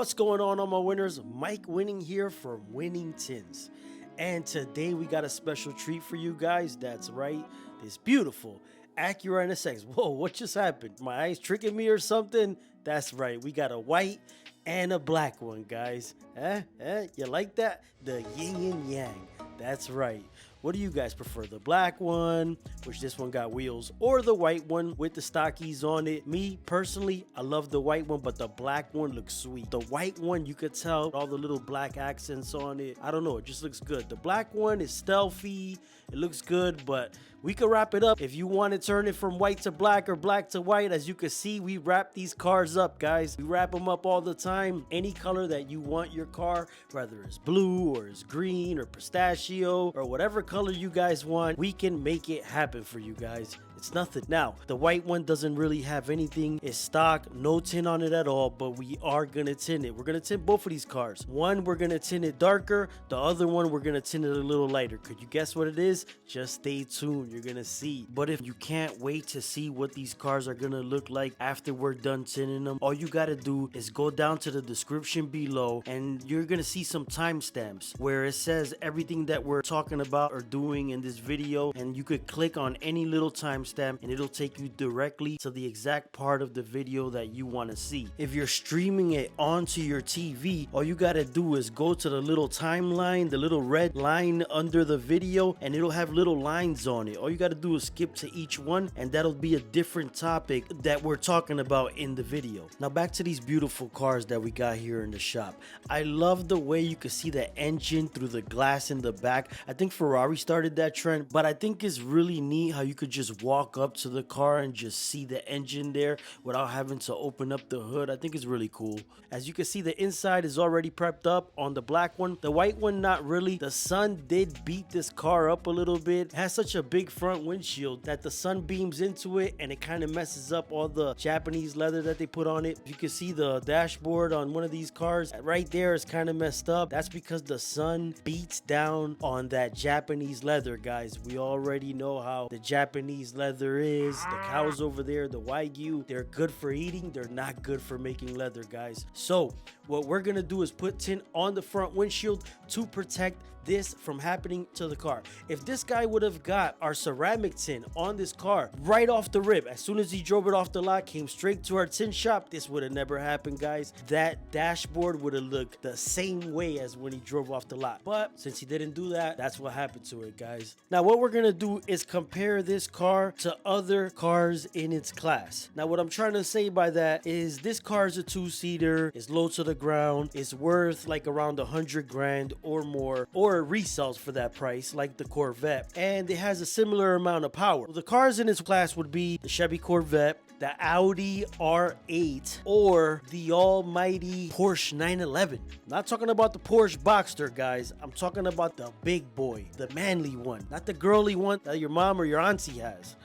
What's going on, all my winners? Mike Winning here from Winning Tints. And today we got a special treat for you guys. That's right, this beautiful Acura NSX. Whoa, what just happened? My eyes tricking me or something? That's right, we got a white and a black one, guys. You like that? The yin and yang. That's right. What do you guys prefer? The black one, which this one got wheels, or the white one with the stockies on it? Me, personally, I love the white one, but the black one looks sweet. The white one, you could tell all the little black accents on it. I don't know, it just looks good. The black one is stealthy, it looks good, but we could wrap it up. If you want to turn it from white to black or black to white, as you can see, we wrap these cars up, guys. We wrap them up all the time. Any color that you want your car, whether it's blue or it's green or pistachio or whatever color you guys want, we can make it happen for you guys. It's nothing. Now, the white one doesn't really have anything. It's stock, no tint on it at all, but we are gonna tint it. We're gonna tint both of these cars. One, we're gonna tint it darker. The other one, we're gonna tint it a little lighter. Could you guess what it is? Just stay tuned, you're gonna see. But if you can't wait to see what these cars are gonna look like after we're done tinting them, all you gotta do is go down to the description below and you're gonna see some timestamps where it says everything that we're talking about or doing in this video, and you could click on any little timestamp and it'll take you directly to the exact part of the video that you want to see. If you're streaming it onto your TV, all you gotta do is go to the little timeline, the little red line under the video, and it'll have little lines on it. All you gotta do is skip to each one and that'll be a different topic that we're talking about in the video. Now back to these beautiful cars that we got here in the shop. I love the way you can see the engine through the glass in the back. I think Ferrari started that trend, but I think it's really neat how you could just walk up to the car and just see the engine there without having to open up the hood. I think it's really cool. As you can see, the inside is already prepped up on the black one. The white one, not really. The sun did beat this car up a little bit. It has such a big front windshield that the sun beams into it and it kind of messes up all the Japanese leather that they put on it. You can see the dashboard on one of these cars right there is kind of messed up. That's because the sun beats down on that Japanese leather, guys. We already know how the Japanese leather is. The cows over there, the Wagyu, they're good for eating, they're not good for making leather, guys. So what we're gonna do is put tint on the front windshield to protect this from happening to the car. If this guy would have got our ceramic tint on this car right off the rip, as soon as he drove it off the lot, came straight to our tint shop, this would have never happened, guys. That dashboard would have looked the same way as when he drove off the lot. But since he didn't do that, that's what happened to it, guys. Now what we're gonna do is compare this car to other cars in its class. Now what I'm trying to say by that is this car is a two-seater, it's low to the ground, it's worth like around 100 grand or more, or it resells for that price like the Corvette, and it has a similar amount of power. The cars in its class would be the Chevy Corvette, the Audi R8, or the almighty Porsche 911. I'm not talking about the Porsche Boxster, guys. I'm talking about the big boy, the manly one, not the girly one that your mom or your auntie has.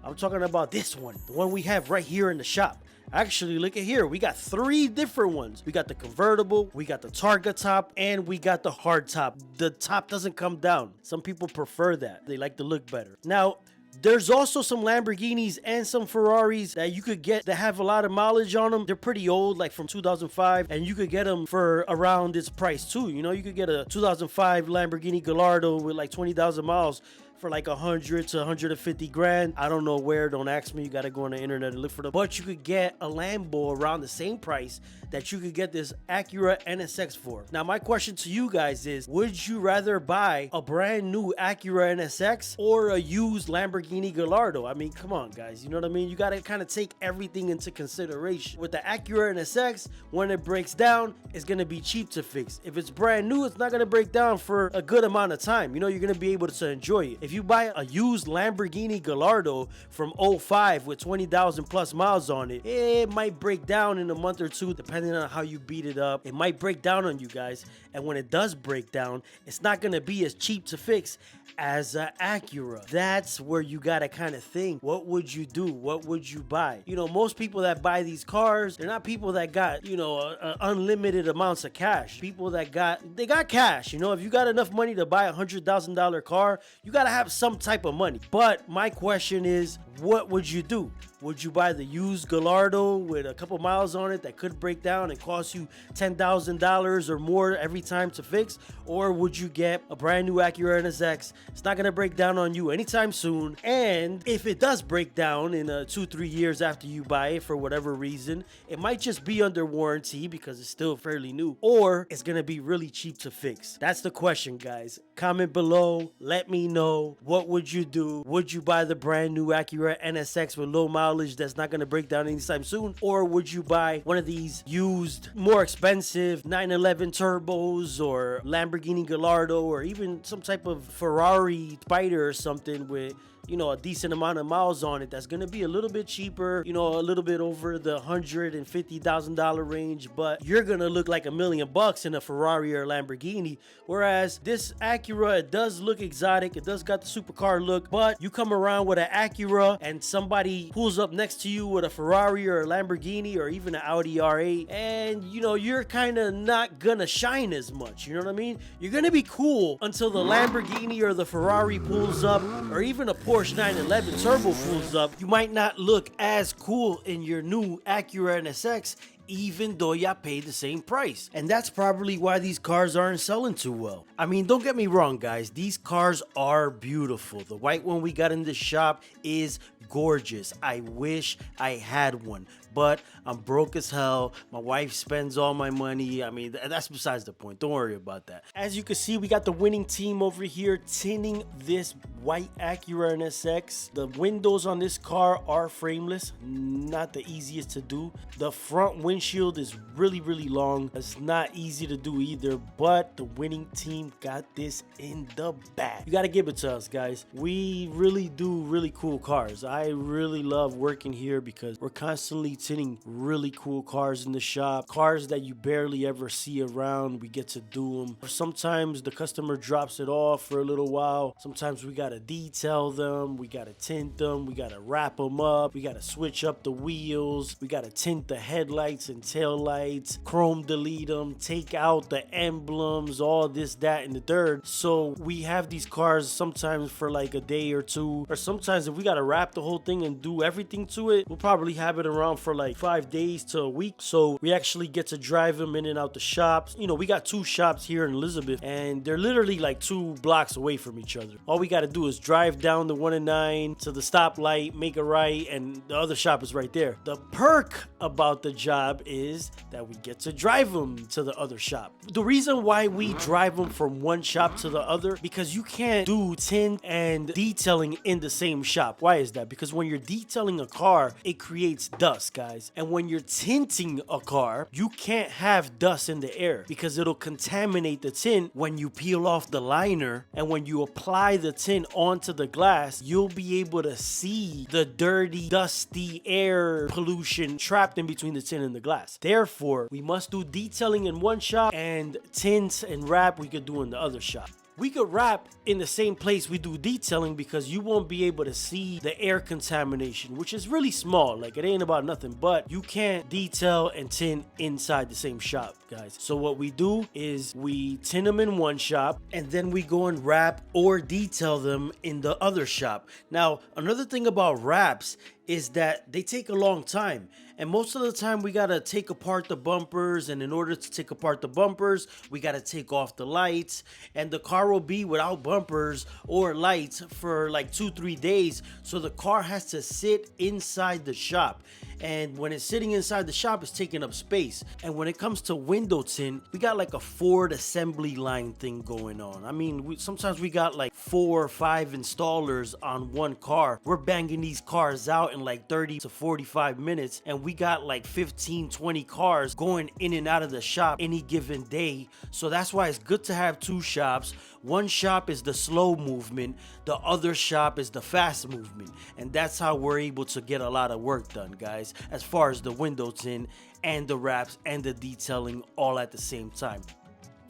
I'm talking about this one, the one we have right here in the shop. Actually, look at here. We got three different ones. We got the convertible, we got the Targa top, and we got the hard top. The top doesn't come down. Some people prefer that. They like to look better. Now, there's also some Lamborghinis and some Ferraris that you could get that have a lot of mileage on them. They're pretty old, like from 2005, and you could get them for around this price too. You know, you could get a 2005 Lamborghini Gallardo with like 20,000 miles for like 100 to 150 grand. I don't know where, don't ask me. You gotta go on the internet and look for them. But you could get a Lambo around the same price that you could get this Acura NSX for. Now my question to you guys is, would you rather buy a brand new Acura NSX or a used Lamborghini Gallardo? I mean, come on, guys, you know what I mean? You gotta kind of take everything into consideration. With the Acura NSX, when it breaks down, it's gonna be cheap to fix. If it's brand new, it's not gonna break down for a good amount of time. You know, you're gonna be able to enjoy it. If you buy a used Lamborghini Gallardo from 05 with 20,000 plus miles on it, it might break down in a month or two depending on how you beat it up. It might break down on you guys, and when it does break down, it's not going to be as cheap to fix as an Acura. That's where you gotta kind of think, what would you do? What would you buy? You know, most people that buy these cars, they're not people that got, you know, unlimited amounts of cash. People that got cash. You know, if you got enough money to buy $100,000 car, you gotta have some type of money. But my question is, what would you do? Would you buy the used Gallardo with a couple miles on it that could break down and cost you $10,000 or more every time to fix? Or would you get a brand new Acura NSX? It's not gonna break down on you anytime soon. And if it does break down in 2-3 years after you buy it for whatever reason, it might just be under warranty because it's still fairly new, or it's gonna be really cheap to fix. That's the question, guys. Comment below, let me know, what would you do? Would you buy the brand new Acura NSX with low mileage that's not going to break down anytime soon? Or would you buy one of these used, more expensive 911 turbos or Lamborghini Gallardo or even some type of Ferrari Spider or something with, you know, a decent amount of miles on it that's going to be a little bit cheaper, you know, a little bit over the $150,000 range, but you're going to look like $1 million in a Ferrari or a Lamborghini. Whereas this Acura, it does look exotic, it does got the supercar look, but you come around with an Acura and somebody pulls up next to you with a Ferrari or a Lamborghini or even an Audi R8, and you know, you're kind of not gonna shine as much, you know what I mean? You're gonna be cool until the Lamborghini or the Ferrari pulls up, or even a Porsche 911 Turbo pulls up. You might not look as cool in your new Acura NSX, even though y'all paid the same price. And that's probably why these cars aren't selling too well. I mean, don't get me wrong, guys. These cars are beautiful. The white one we got in the shop is gorgeous. I wish I had one, but I'm broke as hell. My wife spends all my money. I mean, that's besides the point. Don't worry about that. As you can see, we got the winning team over here tinting this white Acura NSX. The windows on this car are frameless, not the easiest to do. The front windshield is really long. It's not easy to do either, but the winning team got this in the bag. You got to give it to us, guys. We really do really cool cars. I really love working here because we're constantly tinting really cool cars in the shop, cars that you barely ever see around. We get to do them. Sometimes the customer drops it off for a little while. Sometimes we got to detail them, we got to tint them, we got to wrap them up, we got to switch up the wheels, we got to tint the headlights and tail lights, chrome delete them, take out the emblems, all this, that, and the third. So we have these cars sometimes for like a day or two, or sometimes if we got to wrap the whole thing and do everything to it, we'll probably have it around for like 5 days to a week. So we actually get to drive them in and out the shops. You know, we got 2 shops here in Elizabeth and they're literally like 2 blocks away from each other. All we got to do is drive down the 1 and 9 to the stoplight, make a right, and the other shop is right there. The perk about the job is that we get to drive them to the other shop. The reason why we drive them from one shop to the other, because you can't do tint and detailing in the same shop. Why is that? Because when you're detailing a car, it creates dust, guys. And when you're tinting a car, you can't have dust in the air because it'll contaminate the tint when you peel off the liner, and when you apply the tint onto the glass, you'll be able to see the dirty, dusty air pollution trapped in between the tint and the glass. Therefore, we must do detailing in one shop and tints and wrap we could do in the other shop. We could wrap in the same place we do detailing because you won't be able to see the air contamination, which is really small. Like, it ain't about nothing, but you can't detail and tint inside the same shop, guys. So what we do is we tint them in one shop and then we go and wrap or detail them in the other shop. Now, another thing about wraps is that they take a long time. And most of the time we gotta take apart the bumpers, and in order to take apart the bumpers, we gotta take off the lights, and the car will be without bumpers or lights for like 2-3 days. So the car has to sit inside the shop. And when it's sitting inside the shop, it's taking up space. And when it comes to window tint, we got like a Ford assembly line thing going on. I mean, sometimes we got like 4 or 5 installers on one car. We're banging these cars out in like 30 to 45 minutes, and we got like 15-20 cars going in and out of the shop any given day. So that's why it's good to have 2 shops. One shop is the slow movement, the other shop is the fast movement, and that's how we're able to get a lot of work done, guys, as far as the window tint and the wraps and the detailing all at the same time.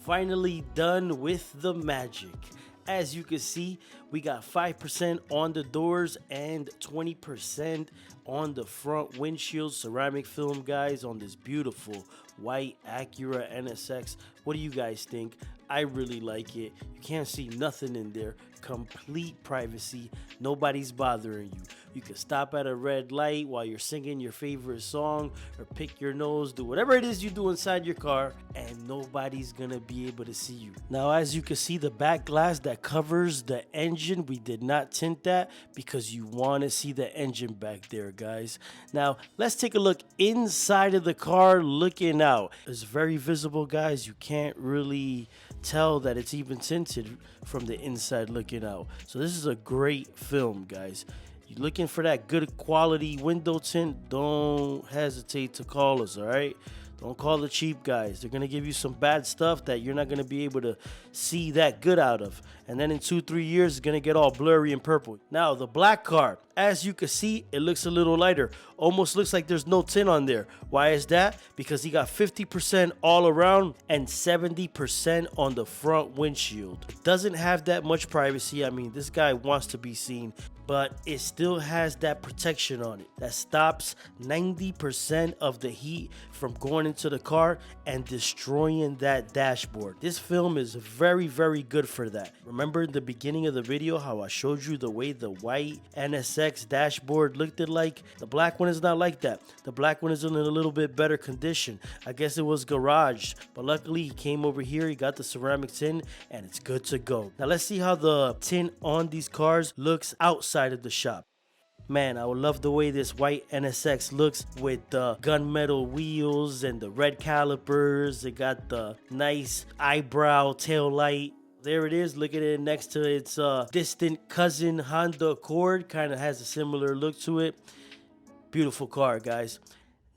Finally done with the magic. As you can see, We got 5% on the doors and 20% on the front windshield. Ceramic film, guys, on this beautiful white Acura NSX. What do you guys think? I really like it. You can't see nothing in there. Complete privacy. Nobody's bothering you. You can stop at a red light while you're singing your favorite song, or pick your nose, do whatever it is you do inside your car, and nobody's gonna be able to see you. Now, as you can see, the back glass that covers the engine, we did not tint that because you want to see the engine back there, guys. Now, let's take a look inside of the car looking out. It's very visible, guys. You can't really tell that it's even tinted from the inside looking out. So this is a great film, guys. You're looking for that good quality window tint, don't hesitate to call us, all right? Don't call the cheap guys. They're going to give you some bad stuff that you're not going to be able to see that good out of. And then in 2-3 years, it's going to get all blurry and purple. Now, the black car, as you can see, it looks a little lighter. Almost looks like there's no tint on there. Why is that? Because he got 50% all around and 70% on the front windshield. It doesn't have that much privacy. I mean, this guy wants to be seen, but it still has that protection on it that stops 90% of the heat from going into the car and destroying that dashboard. This film is very, very good for that. Remember in the beginning of the video how I showed you the way the white NSX dashboard looked like? The black one is not like that. The black one is in a little bit better condition. I guess it was garaged, but luckily he came over here, he got the ceramic tint, and it's good to go. Now let's see how the tint on these cars looks outside of the shop. Man, I would love the way this white NSX looks with the gunmetal wheels and the red calipers. It got the nice eyebrow tail light. There it is. Look at it next to its distant cousin Honda Accord. Kind of has a similar look to it. Beautiful car, guys.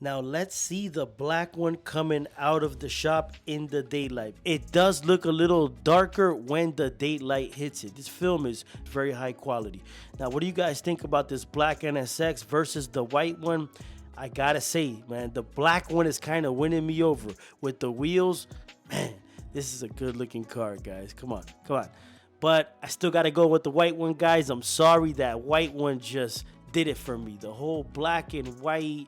Now let's see the black one coming out of the shop in the daylight. It does look a little darker when the daylight hits it. This film is very high quality. Now, what do you guys think about this black NSX versus the white one? I gotta say, man, the black one is kind of winning me over with the wheels. Man, this is a good looking car, guys. Come on, come on. But I still gotta go with the white one, guys. I'm sorry, that white one just did it for me. The whole black and white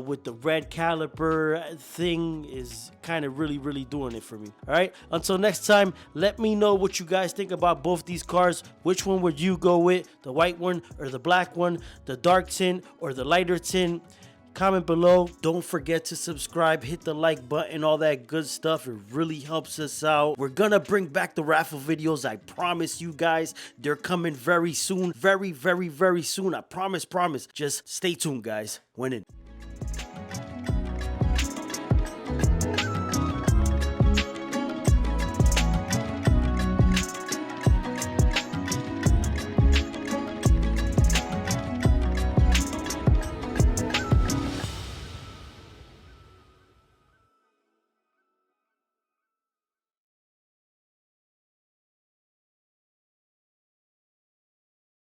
with the red caliper thing is kind of really doing it for me. All right, until next time, let me know what you guys think about both these cars. Which one would you go with, the white one or the black one, the dark tint or the lighter tint? Comment below. Don't forget to subscribe, hit the like button, all that good stuff. It really helps us out. We're gonna bring back the raffle videos. I promise you guys, they're coming very soon. Very soon. I promise. Just stay tuned, guys. Winning.